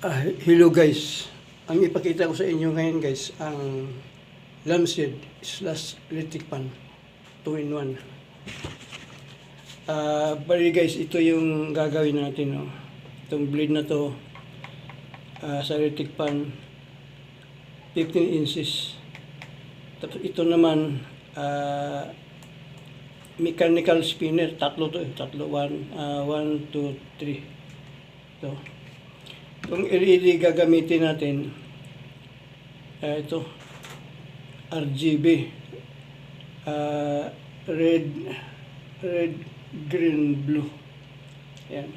Hello guys, ang ipakita ko sa inyo ngayon guys, ang lampshade slash electric fan 2-in-1. Bali guys, ito yung gagawin natin. No? Itong blade na to sa electric fan 15 inches. Tapos ito naman mechanical spinner, tatlo 1, 2, 3. Ito. Itong LED gagamitin natin, ito, RGB, red, green, blue. Yan.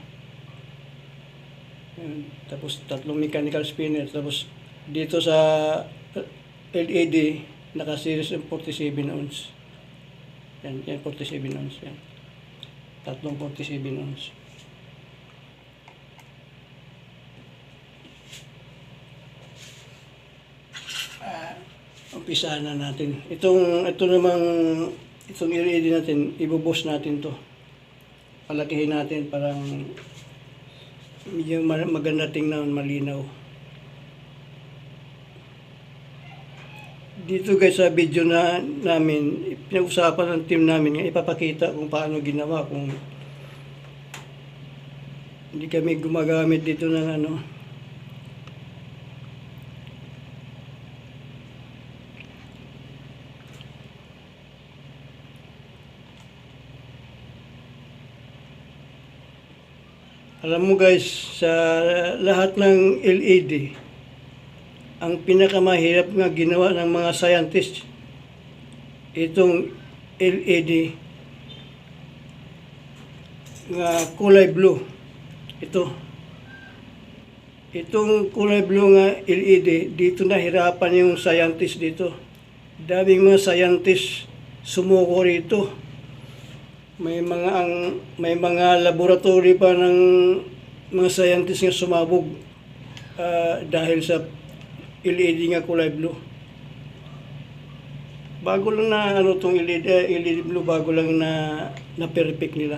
Yan. Tapos tatlong mechanical spinner. Tapos dito sa LED, naka-series ng 47 ounce. Yan, 47 ounce. Yan. Tatlong 47 ounce. Umpisahan na natin. Ito itong LED natin, ibubos natin to. Palakihin natin parang medyo maganda tingnan, malinaw. Dito guys sa video namin, pinag-usapan ng team namin nga ipapakita kung paano ginawa, kung hindi kami gumagamit dito ng Alam mo guys, sa lahat ng LED, ang pinakamahirap nga ginawa ng mga scientists, itong LED nga kulay blue. Itong kulay blue nga LED, dito nahirapan yung scientist dito. Daming mga scientist sumuko rito. May mga laboratory pa ng mga scientists nga sumabog dahil sa LED nga kulay blue. Bago lang na tong LED blue, bago lang na perfect nila.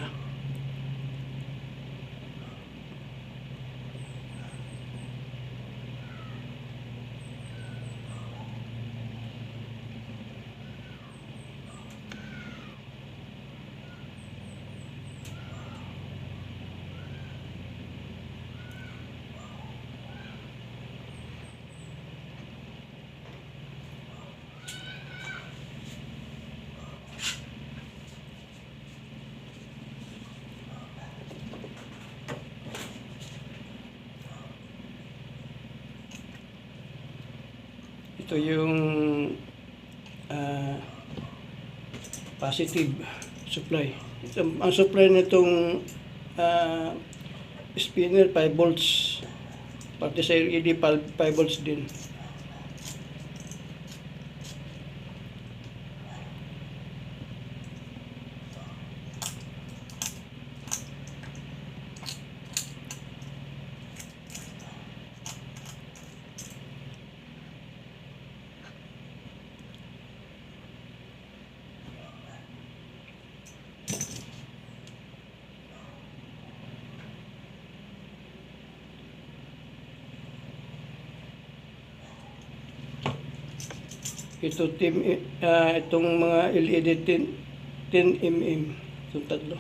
Ito yung positive supply. Ang supply nitong spinner 5 volts. Pati sa LED 5 volts din. Itong mga LED 10 mm, itong tatlo.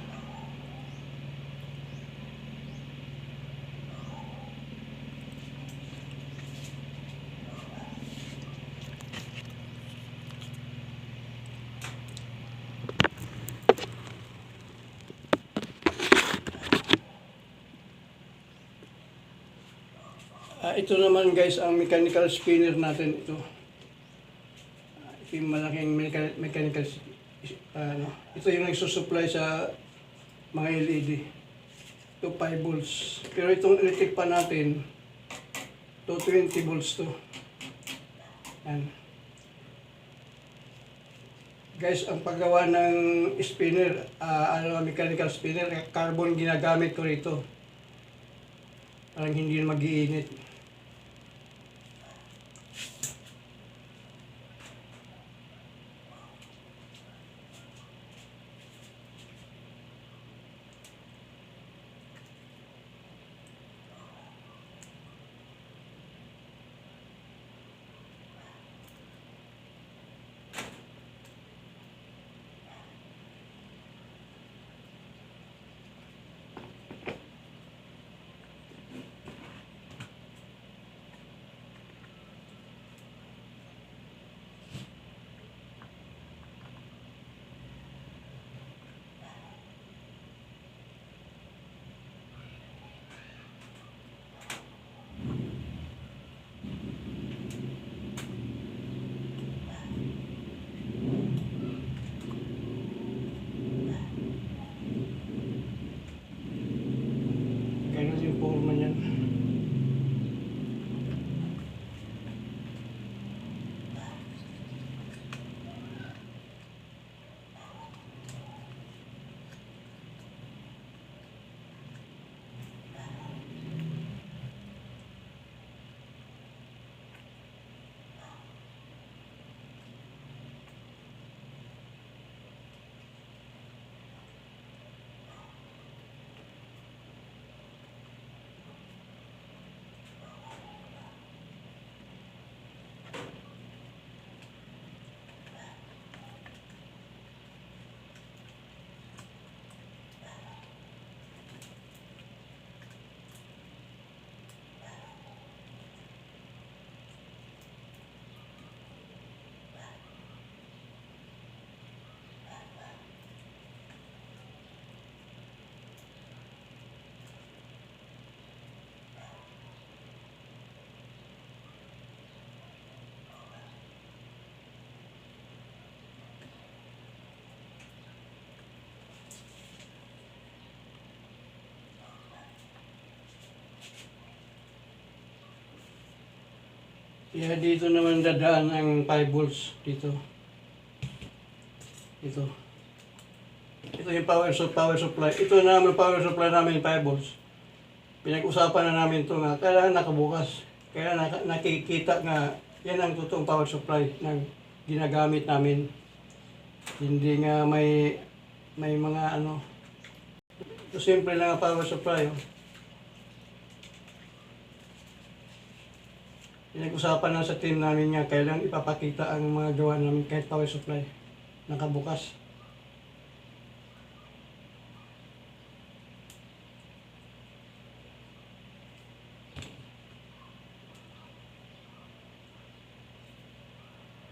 Ito naman guys ang mechanical spinner natin ito. Yung malaking mechanical ito yung nagsusupply sa mga LED. Ito 5 volts. Pero itong electric pan natin, ito 20 volts to. Yan. Guys, ang paggawa ng spinner, mechanical spinner, carbon ginagamit ko rito. Parang hindi na mag-iinit. Kaya dito naman dadaan ang 5 volts dito. Ito. Ito yung power supply. Ito naman power supply namin 5 volts. Pinag-usapan na namin ito nga. Kailangan nakabukas. Kaya nakikita nga yan ang totoong power supply ng ginagamit namin. Hindi nga may mga ano. Ito simple lang ang power supply. Oh. Pinag-usapan na sa team namin nga kailangan ipapakita ang mga gawa namin kahit power supply. Nakabukas.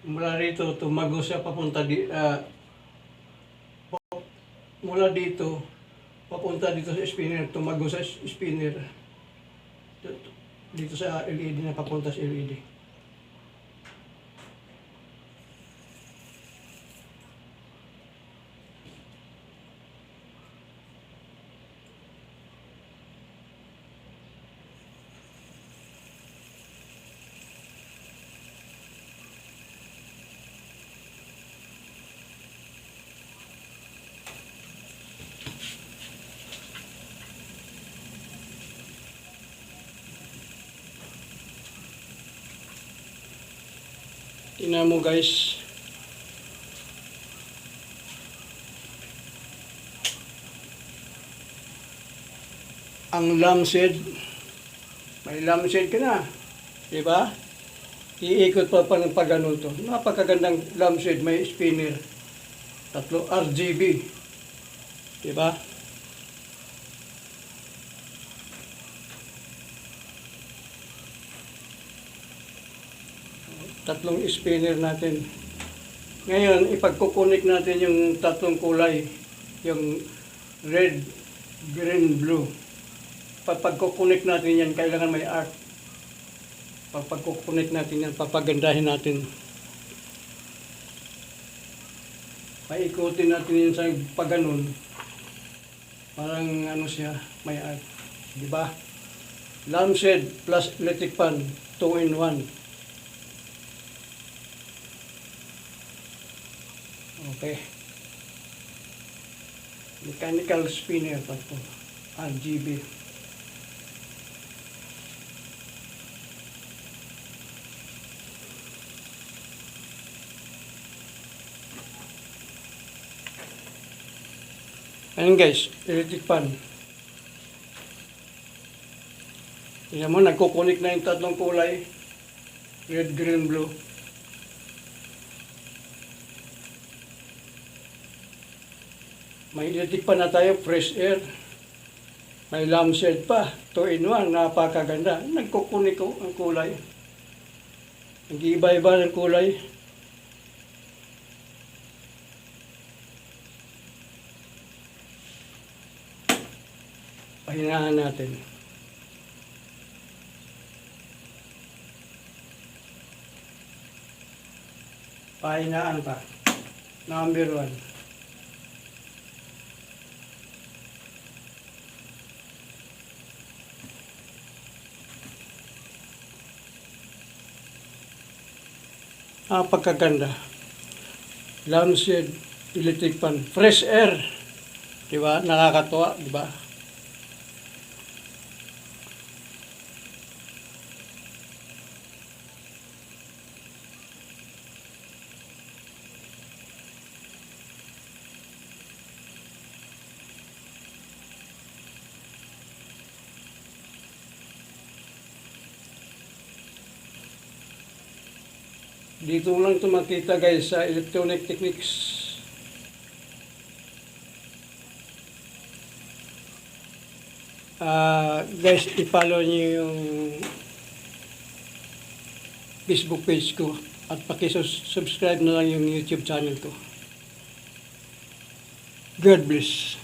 Mula rito, tumago siya papunta mula dito, papunta dito sa spinner, tumago sa spinner. Dito sa LED na papunta sa LED. Tingnan mo guys. Ang lampshade. May lampshade ka na. Diba? Iikot pa ng pag-ganun to. Napakagandang lampshade. May spinner. 3 RGB. Diba? Tatlong spinner natin. Ngayon, ipagkukunik natin yung tatlong kulay. Yung red, green, blue. Pagkukunik natin yan, kailangan may arc. Pagkukunik natin yan, papagandahin natin. Paikutin natin yun sa pagganon. Parang ano siya, may arc. Diba? Lampshade plus electric fan, 2-in-1. Okay. Mechanical spinner pa po. RGB. Ayan guys, electric fan. Tingnan mo, nagkukunik na yung tatlong kulay. Red, green, blue. May electric fan na tayo, fresh air. May lampshade pa, 2-in-1, napakaganda. Nagkukunik ko ang kulay. Nag-iiba-iba ng kulay. Pahinahan natin. Pahinaan pa. Number 1. Pagkaganda. Lampshade, electric fan, fresh air. Diba? Nakakatuwa, diba? Dito lang ito makita guys sa Electronic Techniques. Guys, i-follow niyo yung Facebook page ko at paki-subscribe na lang yung YouTube channel ko. God bless.